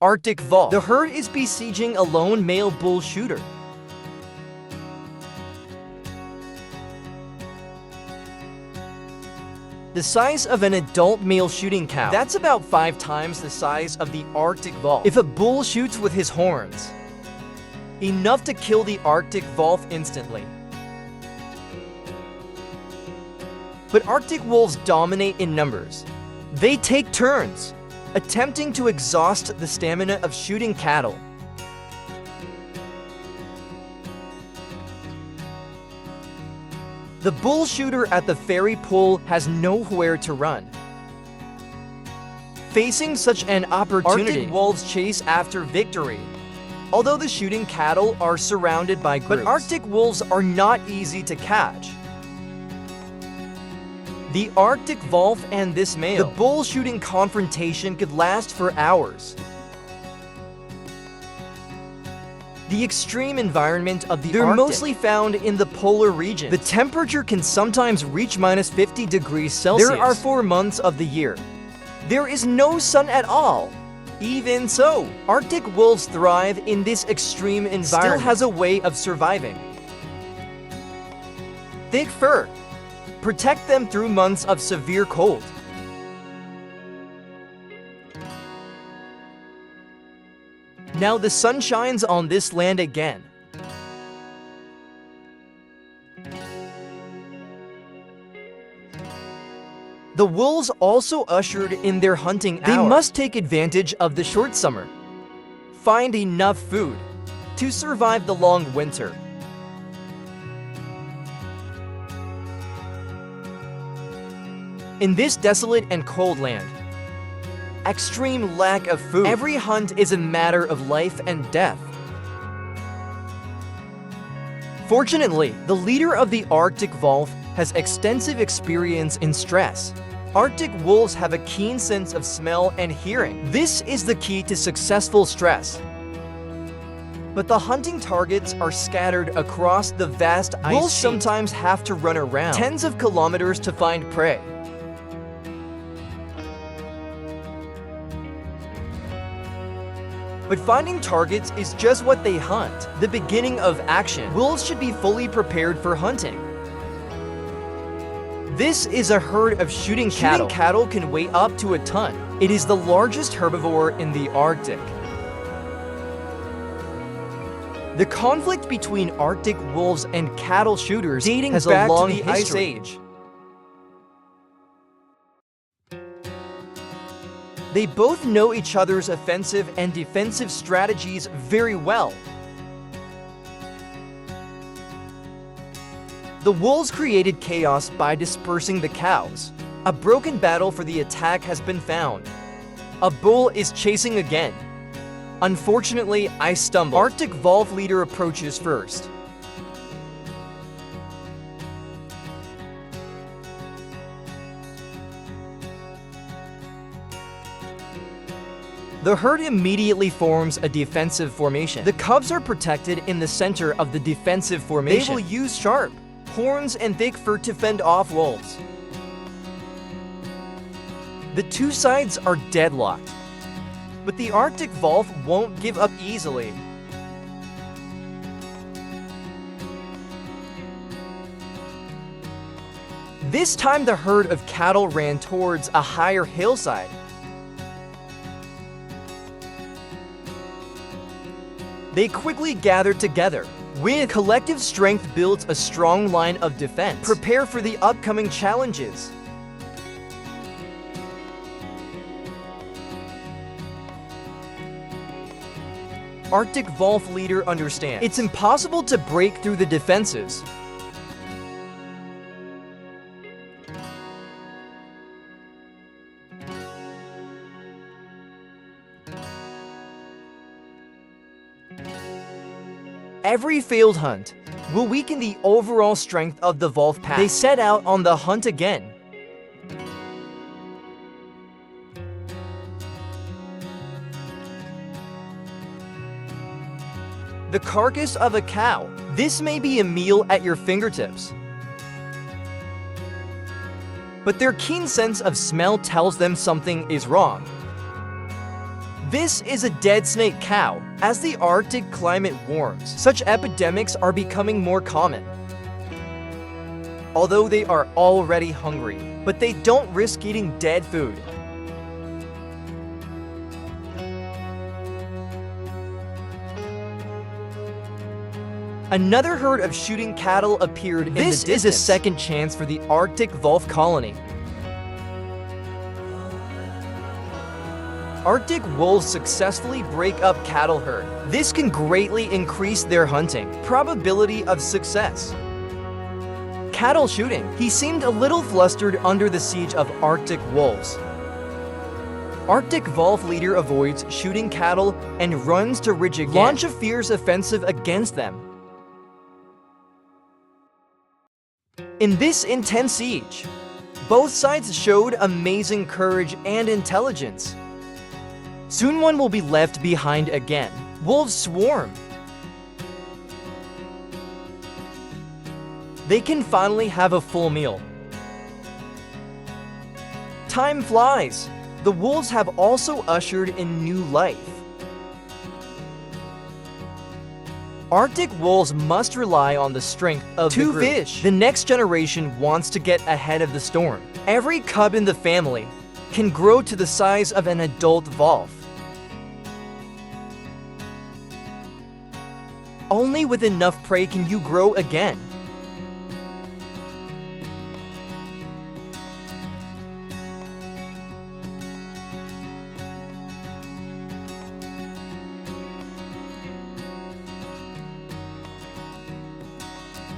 Arctic wolf. The herd is besieging a lone male bull shooter. The size of an adult male shooting cow. That's about 5 times the size of the Arctic wolf. If a bull shoots with his horns, enough to kill the Arctic wolf instantly. But Arctic wolves dominate in numbers. They take turns, attempting to exhaust the stamina of shooting cattle. The bull shooter at the ferry pole has nowhere to run. Facing such an opportunity, Arctic wolves chase after victory. Although the shooting cattle are surrounded by groups, but Arctic wolves are not easy to catch. The Arctic wolf and this male, the bull shooting confrontation could last for hours. The extreme environment of the Arctic, they're mostly found in the polar region. The temperature can sometimes reach -50 degrees Celsius. There are 4 months of the year. There is no sun at all. Even so, Arctic wolves thrive in this extreme environment. Still has a way of surviving. Thick fur. Protect them through months of severe cold. Now the sun shines on this land again. The wolves also ushered in their hunting hour. They must take advantage of the short summer. Find enough food to survive the long winter. In this desolate and cold land, extreme lack of food, every hunt is a matter of life and death. Fortunately, the leader of the Arctic wolf has extensive experience in stress. Arctic wolves have a keen sense of smell and hearing. This is the key to successful stress. But the hunting targets are scattered across the vast ice sheet. Wolves sometimes have to run around tens of kilometers to find prey. But finding targets is just what they hunt, the beginning of action. Wolves should be fully prepared for hunting. This is a herd of shooting cattle. Shooting cattle can weigh up to a ton. It is the largest herbivore in the Arctic. The conflict between Arctic wolves and cattle shooters dating back to the Ice Age. They both know each other's offensive and defensive strategies very well. The wolves created chaos by dispersing the cows. A broken battle for the attack has been found. A bull is chasing again. Unfortunately, I stumbled. Arctic wolf leader approaches first. The herd immediately forms a defensive formation. The cubs are protected in the center of the defensive formation. They will use sharp horns and thick fur to fend off wolves. The two sides are deadlocked, but the Arctic wolf won't give up easily. This time the herd of cattle ran towards a higher hillside. They quickly gathered together. With collective strength builds a strong line of defense. Prepare for the upcoming challenges. Arctic wolf leader understands. It's impossible to break through the defenses. Every failed hunt will weaken the overall strength of the wolf pack. They set out on the hunt again. The carcass of a cow. This may be a meal at your fingertips. But their keen sense of smell tells them something is wrong. This is a dead snake cow. As the Arctic climate warms, such epidemics are becoming more common. Although they are already hungry, but they don't risk eating dead food. Another herd of shooting cattle appeared in the distance. This is a second chance for the Arctic wolf colony. Arctic wolves successfully break up cattle herd. This can greatly increase their hunting probability of success. Cattle shooting. He seemed a little flustered under the siege of Arctic wolves. Arctic wolf leader avoids shooting cattle and runs to ridge again. Launch a fierce offensive against them. In this intense siege, both sides showed amazing courage and intelligence. Soon one will be left behind again. Wolves swarm. They can finally have a full meal. Time flies. The wolves have also ushered in new life. Arctic wolves must rely on the strength of the group. Fish. The next generation wants to get ahead of the storm. Every cub in the family can grow to the size of an adult wolf. Only with enough prey can you grow again.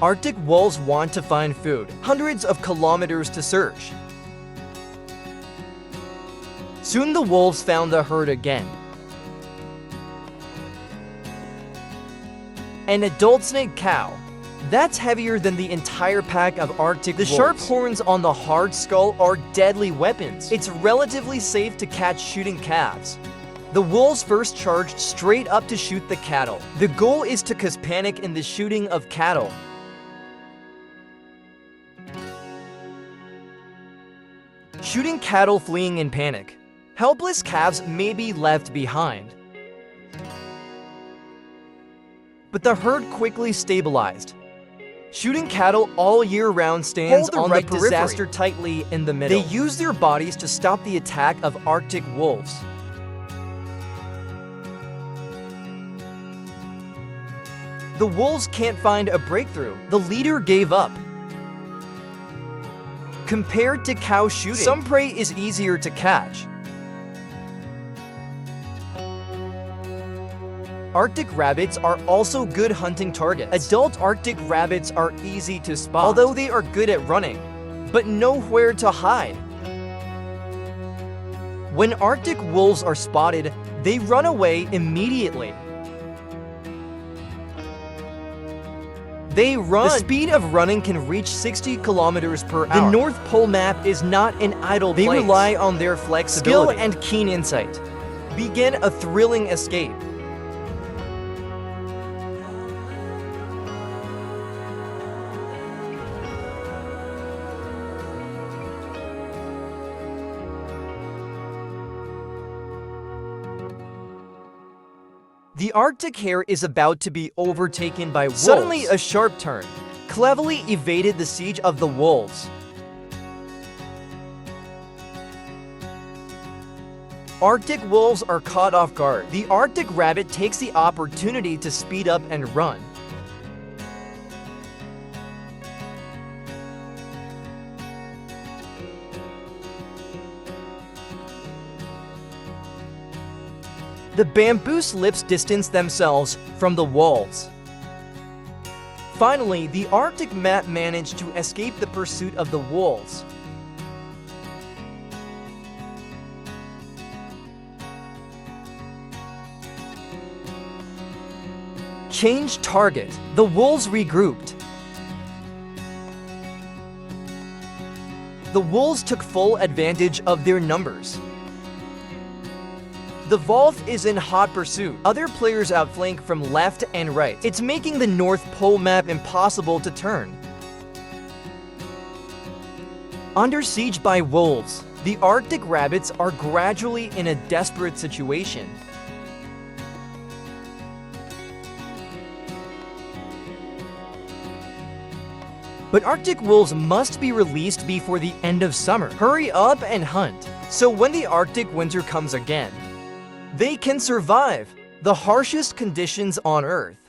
Arctic wolves want to find food, hundreds of kilometers to search. Soon the wolves found the herd again. An adult snake cow. That's heavier than the entire pack of Arctic wolves. The sharp horns on the hard skull are deadly weapons. It's relatively safe to catch shooting calves. The wolves first charged straight up to shoot the cattle. The goal is to cause panic in the shooting of cattle. Shooting cattle fleeing in panic. Helpless calves may be left behind. But the herd quickly stabilized. Shooting cattle all year round stands on the disaster tightly in the middle. They use their bodies to stop the attack of Arctic wolves. The wolves can't find a breakthrough. The leader gave up. Compared to cow shooting, some prey is easier to catch. Arctic rabbits are also good hunting targets. Adult Arctic rabbits are easy to spot, although they are good at running, but nowhere to hide. When Arctic wolves are spotted, they run away immediately. They run. The speed of running can reach 60 kilometers per hour. The North Pole map is not an idle place. They rely on their flexibility, skill, and keen insight. Begin a thrilling escape. The Arctic hare is about to be overtaken by wolves. Suddenly, a sharp turn cleverly evaded the siege of the wolves. Arctic wolves are caught off guard. The Arctic rabbit takes the opportunity to speed up and run. The bamboo slips distance themselves from the wolves. Finally, the Arctic mat managed to escape the pursuit of the wolves. Change target. The wolves regrouped. The wolves took full advantage of their numbers. The wolf is in hot pursuit. Other players outflank from left and right. It's making the North Pole map impossible to turn. Under siege by wolves, The Arctic rabbits are gradually in a desperate situation. But Arctic wolves must be released before the end of summer. Hurry up and hunt, so when the Arctic winter comes again, they can survive the harshest conditions on Earth.